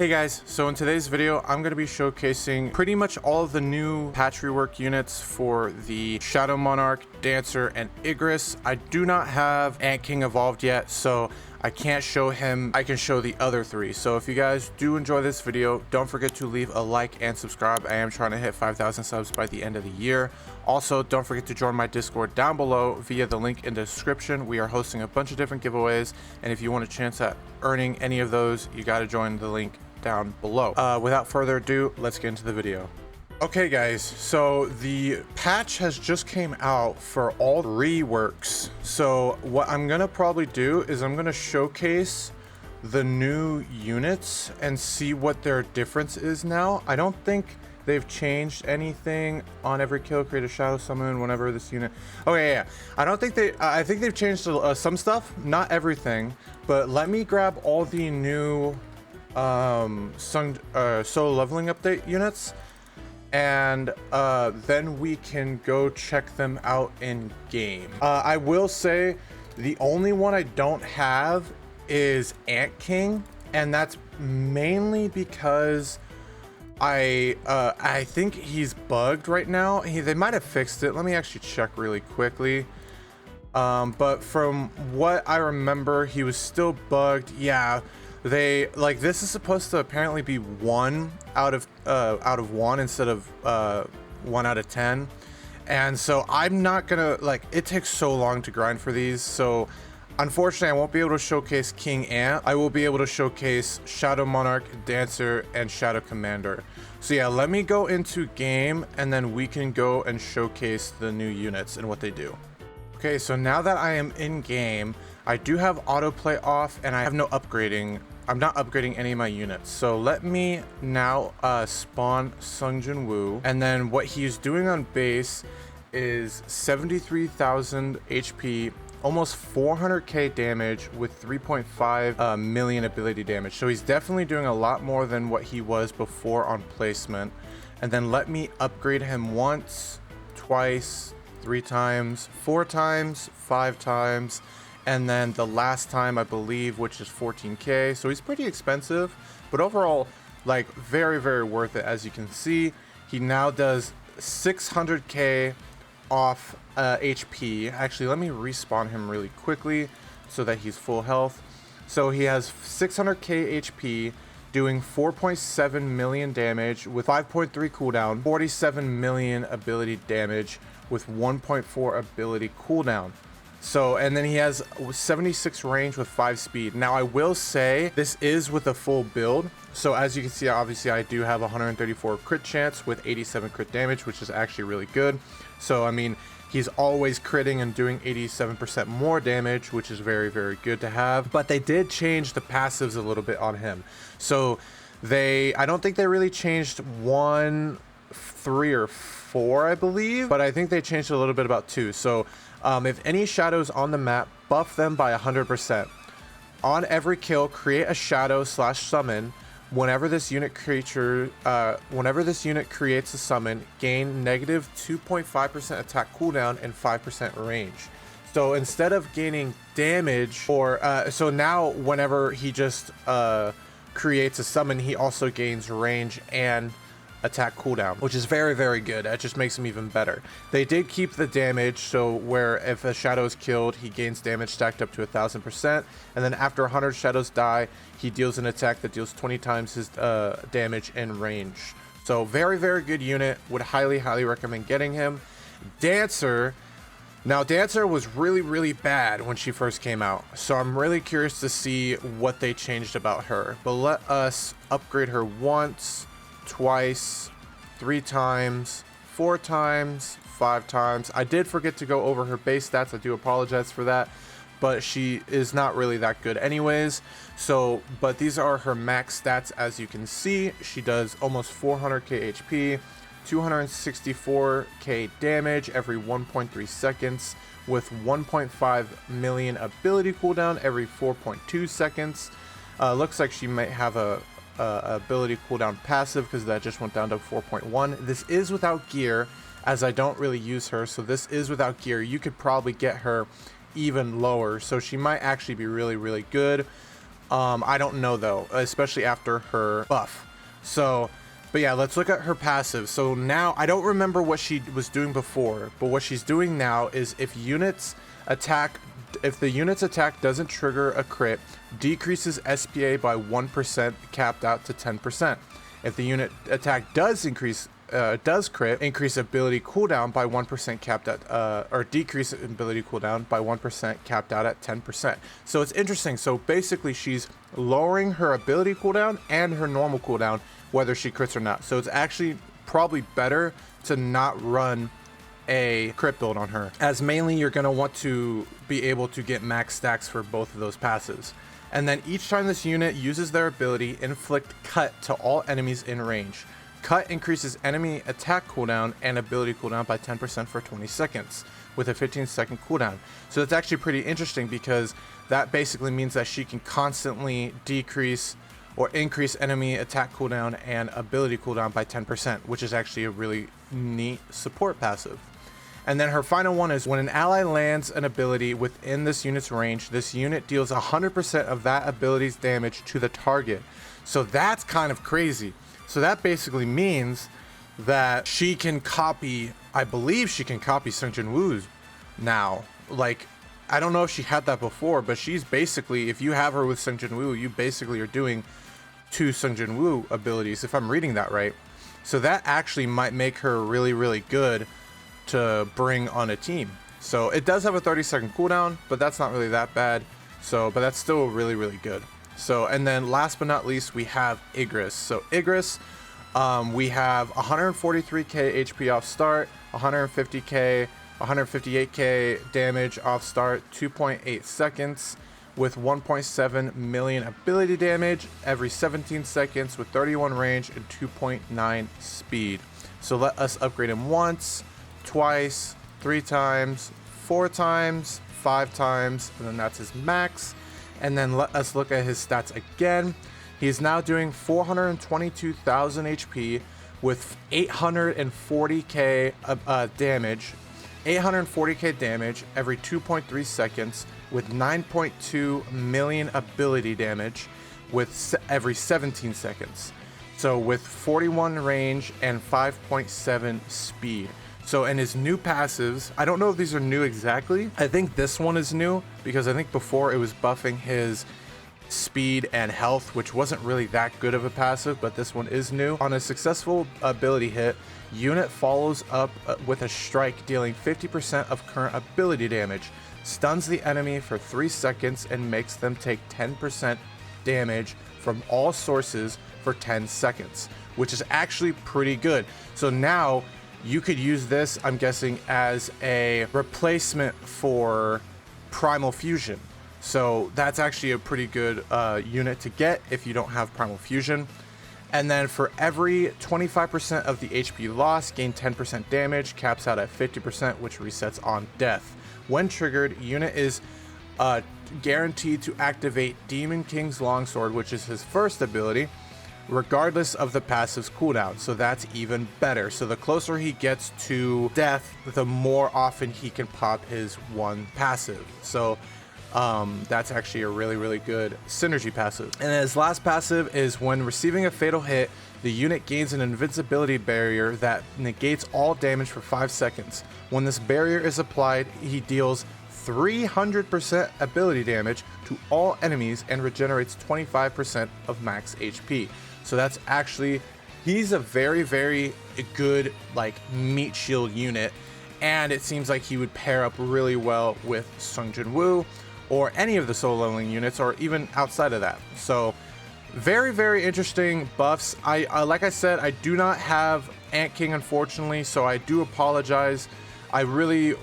Hey guys, so in today's video, I'm going to be showcasing pretty much all of the new patch rework units for the Shadow Monarch, Dancer, and Igris. I do not have Ant King evolved yet, so I can't show him. I can show the other three. So if you guys do enjoy this video, don't forget to leave a like and subscribe. I am trying to hit 5,000 subs by the end of the year. Also, don't forget to join my Discord down below via the link in the description. We are hosting a bunch of different giveaways, and if you want a chance at earning any of those, you got to join the link down below. Without further ado, let's get into the video. Okay guys, so the patch has just came out for all reworks. So what I'm gonna probably do is I'm gonna showcase the new units and see what their difference is now. I don't think they've changed anything. On every kill, create a shadow summon whenever this unit. Okay, yeah. I think they've changed some stuff, not everything, but let me grab all the new solo leveling update units, and then we can go check them out in game. I will say the only one I don't have is Ant King, and that's mainly because I think he's bugged right now. They might have fixed it. Let me actually check really quickly. But from what I remember, he was still bugged. Yeah. This is supposed to apparently be 1 out of 1 instead of 1 out of 10, and so I'm not gonna, it takes so long to grind for these, so unfortunately I won't be able to showcase King Ant. I will be able to showcase Shadow Monarch, Dancer, and Shadow Commander. So yeah, let me go into game and then we can go and showcase the new units and what they do. Okay, so now that I am in game, I do have autoplay off and I have no upgrading. I'm not upgrading any of my units. So let me now spawn Sung Jin Woo. And then what he's doing on base is 73,000 HP, almost 400k damage with 3.5 million ability damage. So he's definitely doing a lot more than what he was before on placement. And then let me upgrade him once, twice, 3 times, 4 times, 5 times, and then the last time I believe, which is 14k. So he's pretty expensive, but overall, very, very worth it. As you can see, he now does 600k off HP. Actually, let me respawn him really quickly so that he's full health. So he has 600k HP, doing 4.7 million damage with 5.3 cooldown, 47 million ability damage with 1.4 ability cooldown. So, and then he has 76 range with 5 speed. Now I will say this is with a full build. So as you can see, obviously I do have 134 crit chance with 87 crit damage, which is actually really good. So I mean, he's always critting and doing 87% more damage, which is very, very good to have. But they did change the passives a little bit on him. So I don't think they really changed 1, 3, or 4, I believe, but I think they changed a little bit about 2. So if any shadows on the map, buff them by 100%. On every kill, create a shadow / summon. Whenever this unit creates a summon, gain negative 2.5% attack cooldown and 5% range. So instead of gaining damage, so now whenever he just creates a summon, he also gains range and attack cooldown, which is very, very good. That just makes him even better. They did keep the damage, so where if a shadow is killed, he gains damage stacked up to 1000%, and then after 100 shadows die, he deals an attack that deals 20 times his damage and range. So very, very good unit. Would highly, highly recommend getting him. Dancer. Now Dancer was really, really bad when she first came out, so I'm really curious to see what they changed about her. But let us upgrade her once, twice, 3 times, 4 times, 5 times. I did forget to go over her base stats. I do apologize for that, but she is not really that good anyways. So, but these are her max stats. As you can see, she does almost 400k HP, 264k damage every 1.3 seconds with 1.5 million ability cooldown every 4.2 seconds. Looks like she might have a ability cooldown passive because that just went down to 4.1. This is without gear, as I don't really use her, so this is without gear. You could probably get her even lower, so she might actually be really, really good. I don't know though, especially after her buff. So, but yeah, let's look at her passive. So now, I don't remember what she was doing before, but what she's doing now is if the unit's attack doesn't trigger a crit, decreases SPA by 1%, capped out to 10%. If the unit attack does crit, increase ability cooldown by 1%, capped at, or decrease ability cooldown by 1%, capped out at 10%. So it's interesting. So basically she's lowering her ability cooldown and her normal cooldown, whether she crits or not. So it's actually probably better to not run a crit build on her, as mainly you're going to want to be able to get max stacks for both of those passes. And then each time this unit uses their ability, inflict cut to all enemies in range. Cut increases enemy attack cooldown and ability cooldown by 10% for 20 seconds with a 15-second cooldown. So it's actually pretty interesting because that basically means that she can constantly decrease or increase enemy attack cooldown and ability cooldown by 10%, which is actually a really neat support passive. And then her final one is when an ally lands an ability within this unit's range, this unit deals 100% of that ability's damage to the target. So that's kind of crazy. So that basically means that she can copy, I believe she can copy Sung Jin Woo's now. Like, I don't know if she had that before, but she's basically, if you have her with Sung Jin Woo, you basically are doing 2 Sung Jin Woo abilities, if I'm reading that right. So that actually might make her really, really good to bring on a team. So it does have a 30-second cooldown, but that's not really that bad. So, but that's still really, really good. So, and then last but not least, we have Igris. So Igris, we have 143k HP off start, 150k, 158k damage off start, 2.8 seconds with 1.7 million ability damage every 17 seconds with 31 range and 2.9 speed. So let us upgrade him once, twice, 3 times, 4 times, 5 times, and then that's his max. And then let us look at his stats again. He is now doing 422,000 HP with 840k damage, 840k damage every 2.3 seconds with 9.2 million ability damage with every 17 seconds. So with 41 range and 5.7 speed. So in his new passives, I don't know if these are new exactly. I think this one is new because I think before it was buffing his speed and health, which wasn't really that good of a passive, but this one is new. On a successful ability hit, unit follows up with a strike dealing 50% of current ability damage, stuns the enemy for 3 seconds and makes them take 10% damage from all sources for 10 seconds, which is actually pretty good. So now you could use this, I'm guessing, as a replacement for Primal Fusion. So that's actually a pretty good unit to get if you don't have Primal Fusion. And then for every 25% of the HP loss, gain 10% damage, caps out at 50%, which resets on death. When triggered, unit is guaranteed to activate Demon King's Longsword, which is his first ability, regardless of the passive's cooldown. So that's even better. So the closer he gets to death, the more often he can pop his one passive. So that's actually a really, really good synergy passive. And his last passive is when receiving a fatal hit, the unit gains an invincibility barrier that negates all damage for 5 seconds. When this barrier is applied, he deals 300% ability damage to all enemies and regenerates 25% of max HP. So that's actually, he's a very, very good like meat shield unit, and it seems like he would pair up really well with Sung Jin Woo or any of the solo leveling units, or even outside of that. So very, very interesting buffs. I like I said, I do not have Ant King, unfortunately, so I do apologize. I really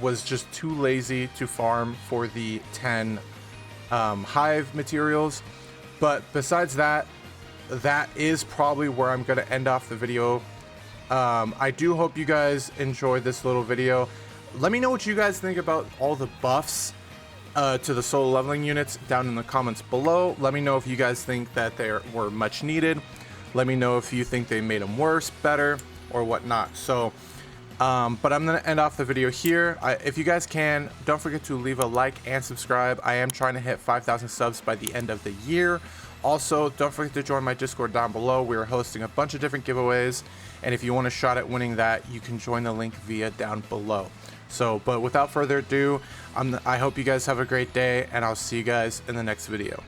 was just too lazy to farm for the 10 hive materials. But besides that, that is probably where I'm going to end off the video. I do hope you guys enjoyed this little video. Let me know what you guys think about all the buffs to the solo leveling units down in the comments below. Let me know if you guys think that they were much needed. Let me know if you think they made them worse, better, or whatnot. So But I'm gonna end off the video here. If you guys can, don't forget to leave a like and subscribe. I am trying to hit 5,000 subs by the end of the year. Also, don't forget to join my Discord down below. We are hosting a bunch of different giveaways, and if you want a shot at winning that, you can join the link via down below. So, but without further ado, I hope you guys have a great day, and I'll see you guys in the next video.